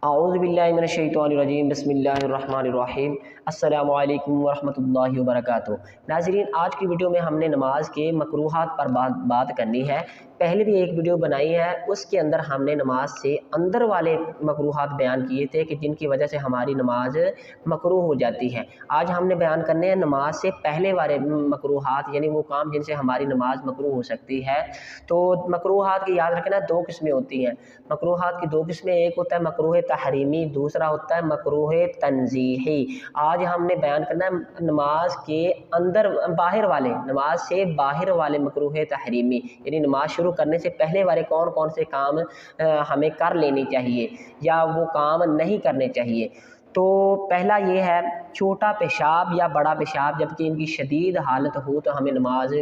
اعوذ باللہ من الشیطان الرجیم بسم اللہ الرحمن الرحیم السلام علیکم ورحمۃ اللہ وبرکاتہ۔ ناظرین، آج کی ویڈیو میں ہم نے نماز کے مکروہات پر بات کرنی ہے۔ پہلے بھی ایک ویڈیو بنائی ہے، اس کے اندر ہم نے نماز سے اندر والے مکروہات بیان کیے تھے کہ جن کی وجہ سے ہماری نماز مکروہ ہو جاتی ہے۔ آج ہم نے بیان کرنے ہیں نماز سے پہلے والے مکروہات، یعنی وہ کام جن سے ہماری نماز مکروہ ہو سکتی ہے۔ تو مکروہات کی یاد رکھنا دو قسمیں ہوتی ہیں۔ مکروہات کی دو قسمیں، ایک ہوتا ہے مکروہ تحریمی، دوسرا ہوتا ہے مکروہ تنزیہی۔ آج ہم نے بیان کرنا ہے نماز کے اندر باہر والے، نماز سے باہر والے مکروہ تحریمی، یعنی نماز شروع کرنے سے پہلے والے کون کون سے کام ہمیں کر لینے چاہیے یا وہ کام نہیں کرنے چاہیے۔ تو پہلا یہ ہے چھوٹا پیشاب یا بڑا پیشاب، جبکہ ان کی شدید حالت ہو تو ہمیں نماز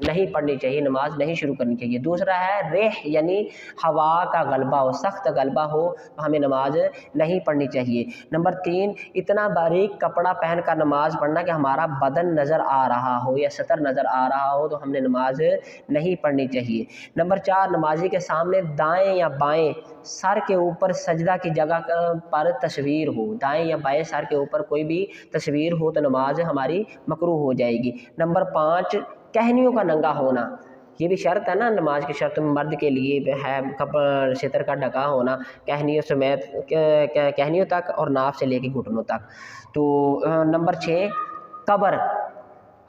نہیں پڑھنی چاہیے، نماز نہیں شروع کرنی چاہیے۔ دوسرا ہے ریح، یعنی ہوا کا غلبہ ہو، سخت غلبہ ہو تو ہمیں نماز نہیں پڑھنی چاہیے۔ نمبر 3، اتنا باریک کپڑا پہن کر نماز پڑھنا کہ ہمارا بدن نظر آ رہا ہو یا سطر نظر آ رہا ہو تو ہم نے نماز نہیں پڑھنی چاہیے۔ نمبر 4، نمازی کے سامنے دائیں یا بائیں سر کے اوپر سجدہ کی جگہ پر تصویر ہو، دائیں یا بائیں سر کے اوپر کوئی بھی تصویر ہو تو نماز ہماری مکروہ ہو جائے گی۔ نمبر 5، کہنیوں کا ننگا ہونا، یہ بھی شرط ہے نا، نماز کی شرط مرد کے لیے ہے ستر کا ڈھکا ہونا کہنیوں سمیت، کہنیوں تک اور ناف سے لے کے گھٹنوں تک۔ تو نمبر 6، قبر،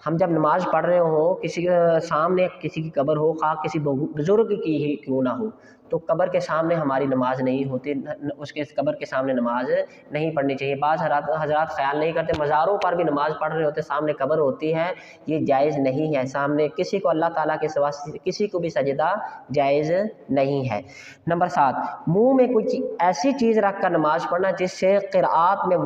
ہم جب نماز پڑھ رہے ہوں کسی سامنے کسی کی قبر ہو، خواہ کسی بزرگ کی ہی کیوں نہ ہو، تو قبر کے سامنے ہماری نماز نہیں ہوتی، اس کے قبر کے سامنے نماز نہیں پڑھنی چاہیے۔ بعض حضرات خیال نہیں کرتے، مزاروں پر بھی نماز پڑھ رہے ہوتے سامنے قبر ہوتی ہے، یہ جائز نہیں ہے۔ سامنے کسی کو اللہ تعالیٰ کے سوا کسی کو بھی سجدہ جائز نہیں ہے۔ نمبر 7، منہ میں کوئی ایسی چیز رکھ کر نماز پڑھنا جس سے قراءت میں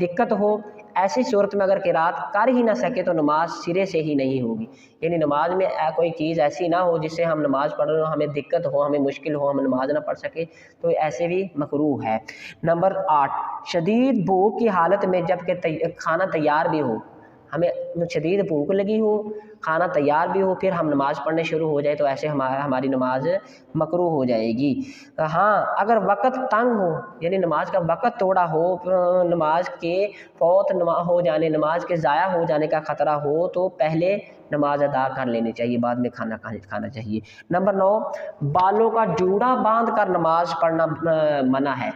دقت ہو، ایسی صورت میں اگر قراءت کر ہی نہ سکے تو نماز سرے سے ہی نہیں ہوگی، یعنی نماز میں کوئی چیز ایسی نہ ہو جس سے ہم نماز پڑھ رہے ہوں، ہمیں دقت ہو، ہمیں مشکل ہو، ہم نماز نہ پڑھ سکے، تو ایسے بھی مکروہ ہے۔ نمبر 8، شدید بھوک کی حالت میں جب کہ کھانا تیار بھی ہو، ہمیں شدید بھوک لگی ہو، کھانا تیار بھی ہو، پھر ہم نماز پڑھنے شروع ہو جائے تو ایسے ہماری نماز مکروہ ہو جائے گی۔ ہاں، اگر وقت تنگ ہو، یعنی نماز کا وقت تھوڑا ہو، نماز کے فوت ہو جانے، نماز کے ضائع ہو جانے کا خطرہ ہو تو پہلے نماز ادا کر لینی چاہیے، بعد میں کھانا چاہیے۔ نمبر 9، بالوں کا جوڑا باندھ کر نماز پڑھنا منع ہے،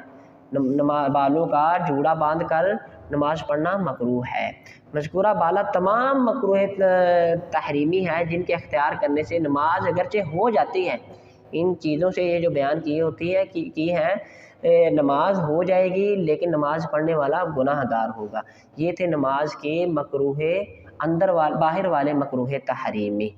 بالوں کا جوڑا باندھ کر نماز پڑھنا مکروہ ہے۔ مذکورہ بالا تمام مکروہ تحریمی ہے جن کے اختیار کرنے سے نماز اگرچہ ہو جاتی ہے، ان چیزوں سے یہ جو بیان کی ہے نماز ہو جائے گی، لیکن نماز پڑھنے والا گناہ گار ہوگا۔ یہ تھے نماز کے مکروہ باہر والے مکروہ تحریمی۔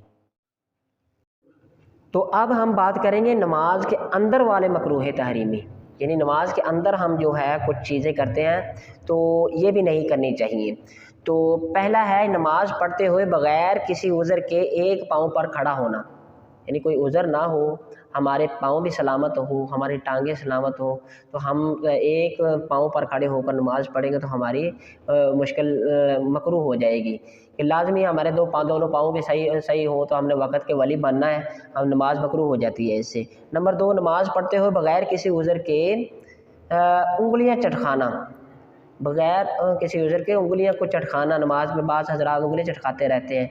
تو اب ہم بات کریں گے نماز کے اندر والے مکروہ تحریمی، یعنی نماز کے اندر ہم جو ہے کچھ چیزیں کرتے ہیں تو یہ بھی نہیں کرنی چاہیے۔ تو پہلا ہے نماز پڑھتے ہوئے بغیر کسی عذر کے ایک پاؤں پر کھڑا ہونا، یعنی کوئی عذر نہ ہو، ہمارے پاؤں بھی سلامت ہو، ہماری ٹانگیں سلامت ہو، تو ہم ایک پاؤں پر کھڑے ہو کر نماز پڑھیں گے تو ہماری مکروہ ہو جائے گی۔ کہ لازمی ہمارے دونوں پاؤں بھی صحیح ہو تو ہم نے وقت کے ولی بننا ہے، ہم نماز مکروہ ہو جاتی ہے اس سے۔ نمبر 2، نماز پڑھتے ہوئے بغیر کسی عذر کے انگلیاں چٹکانا، بغیر کسی عذر کے انگلیاں کو چٹکانا، نماز میں بعض حضرات انگلیاں چٹکاتے رہتے ہیں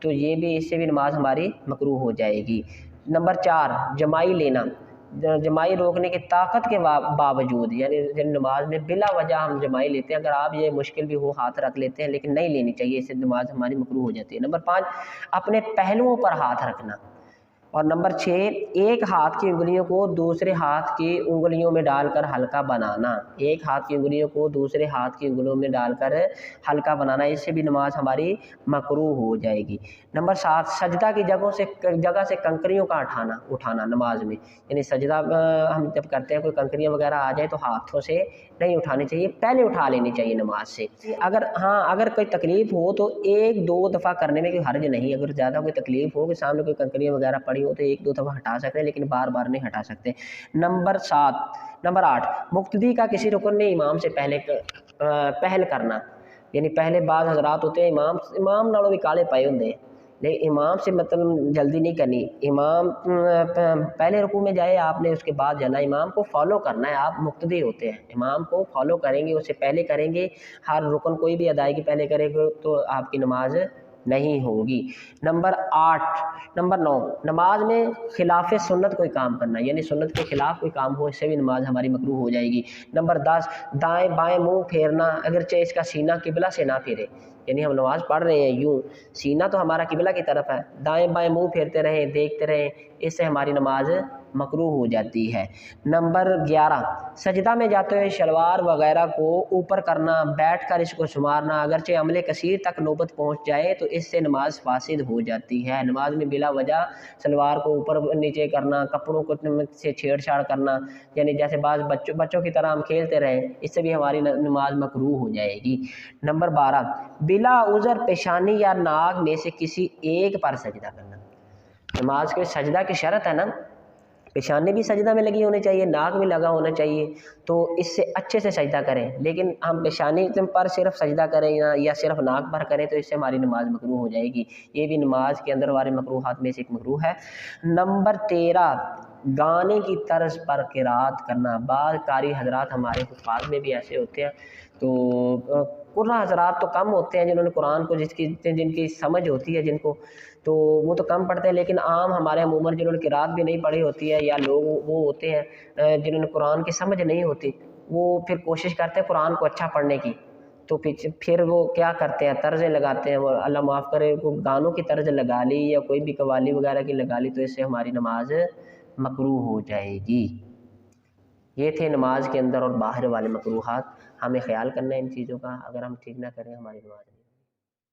تو یہ بھی، اس سے بھی نماز ہماری مکروہ ہو جائے گی۔ نمبر 4، جمائی لینا، جمائی روکنے کی طاقت کے باوجود، یعنی نماز میں بلا وجہ ہم جمائی لیتے ہیں، اگر آپ یہ مشکل بھی ہو ہاتھ رکھ لیتے ہیں لیکن نہیں لینی چاہیے، اس سے نماز ہماری مکروہ ہو جاتی ہے۔ نمبر 5، اپنے پہلوؤں پر ہاتھ رکھنا، اور نمبر 6، ایک ہاتھ کی انگلیوں کو دوسرے ہاتھ کی انگلیوں میں ڈال کر حلقہ بنانا، ایک ہاتھ کی انگلیوں کو دوسرے ہاتھ کی انگلیوں میں ڈال کر حلقہ بنانا، اس سے بھی نماز ہماری مکروہ ہو جائے گی۔ نمبر 7، سجدہ کی جگہ سے کنکریوں کا اٹھانا نماز میں، یعنی سجدہ ہم جب کرتے ہیں کوئی کنکریاں وغیرہ آ جائے تو ہاتھوں سے نہیں اٹھانی چاہیے، پہلے اٹھا لینی چاہیے نماز سے۔ اگر کوئی تکلیف ہو تو 1-2 دفعہ کرنے میں کوئی حرج نہیں، اگر زیادہ کوئی تکلیف ہو کہ سامنے کوئی کنکریاں وغیرہ پڑی ہو تو 1-2 دفعہ ہٹا سکتے ہیں، لیکن بار بار نہیں ہٹا سکتے۔ نمبر 8، مقتدی کا کسی رکن میں امام سے پہل کرنا، یعنی پہلے بعض حضرات ہوتے ہیں امام نالوں بھی کالے پائے ہوندے ہیں، لیکن امام سے مطلب جلدی نہیں کرنی. امام پہلے رکوع میں جائے آپ نے، اس کے بعد جانا. امام کو فالو کرنا ہے، آپ مقتدی ہوتے ہیں، امام کو فالو کریں گے، اس سے پہلے کریں گے، ہر رکن کوئی بھی ادائیگی پہلے کرے گے تو آپ کی نماز نہیں ہوگی. نمبر 9، نماز میں خلاف سنت کوئی کام کرنا، یعنی سنت کے خلاف کوئی کام ہو، اس سے بھی نماز ہماری مکروہ ہو جائے گی. نمبر 10، دائیں بائیں منہ پھیرنا، اگرچہ اس کا سینہ قبلہ سے نہ پھیرے، یعنی ہم نماز پڑھ رہے ہیں یوں، سینہ تو ہمارا قبلہ کی طرف ہے، دائیں بائیں منہ پھیرتے رہیں، دیکھتے رہیں، اس سے ہماری نماز مکروہ ہو جاتی ہے. نمبر 11، سجدہ میں جاتے ہوئے شلوار وغیرہ کو اوپر کرنا، بیٹھ کر اس کو سنوارنا، اگرچہ عمل کثیر تک نوبت پہنچ جائے تو اس سے نماز فاسد ہو جاتی ہے. نماز میں بلا وجہ شلوار کو اوپر نیچے کرنا، کپڑوں کو سے چھیڑ چھاڑ کرنا، یعنی جیسے بعض بچوں کی طرح ہم کھیلتے رہیں، اس سے بھی ہماری نماز مکروہ ہو جائے گی. نمبر 12، بلا عذر پیشانی یا ناک میں سے کسی ایک پر سجدہ کرنا. نماز کے سجدہ کی شرط ہے نا، پیشانی بھی سجدہ میں لگی ہونی چاہیے، ناک بھی لگا ہونا چاہیے، تو اس سے اچھے سے سجدہ کریں. لیکن ہم پیشانی پر صرف سجدہ کریں یا صرف ناک پر کریں تو اس سے ہماری نماز مکروہ ہو جائے گی. یہ بھی نماز کے اندر ہمارے مکروہات میں سے ایک مکروہ ہے. نمبر 13، گانے کی طرز پر قرات کرنا. بعض قاری حضرات ہمارے حفاظ میں بھی ایسے ہوتے ہیں، تو قرآن حضرات تو کم ہوتے ہیں جنہوں نے قرآن کو جن کی سمجھ ہوتی ہے جن کو، تو وہ تو کم پڑھتے ہیں، لیکن عام ہمارے عموماً جنہوں نے قرات بھی نہیں پڑھی ہوتی ہے، یا لوگ وہ ہوتے ہیں جنہوں نے قرآن کی سمجھ نہیں ہوتی، وہ پھر کوشش کرتے ہیں قرآن کو اچھا پڑھنے کی، تو پھر وہ کیا کرتے ہیں، طرزیں لگاتے ہیں. وہ اللہ معاف کرے، وہ گانوں کی طرز لگا لی یا کوئی بھی قوالی وغیرہ کی لگا لی، تو اس سے ہماری نماز مکروہ ہو جائے گی. یہ تھے نماز کے اندر اور باہر والے مکروہات. ہمیں خیال کرنا ہے ان چیزوں کا، اگر ہم ٹھیک نہ کریں ہماری نماز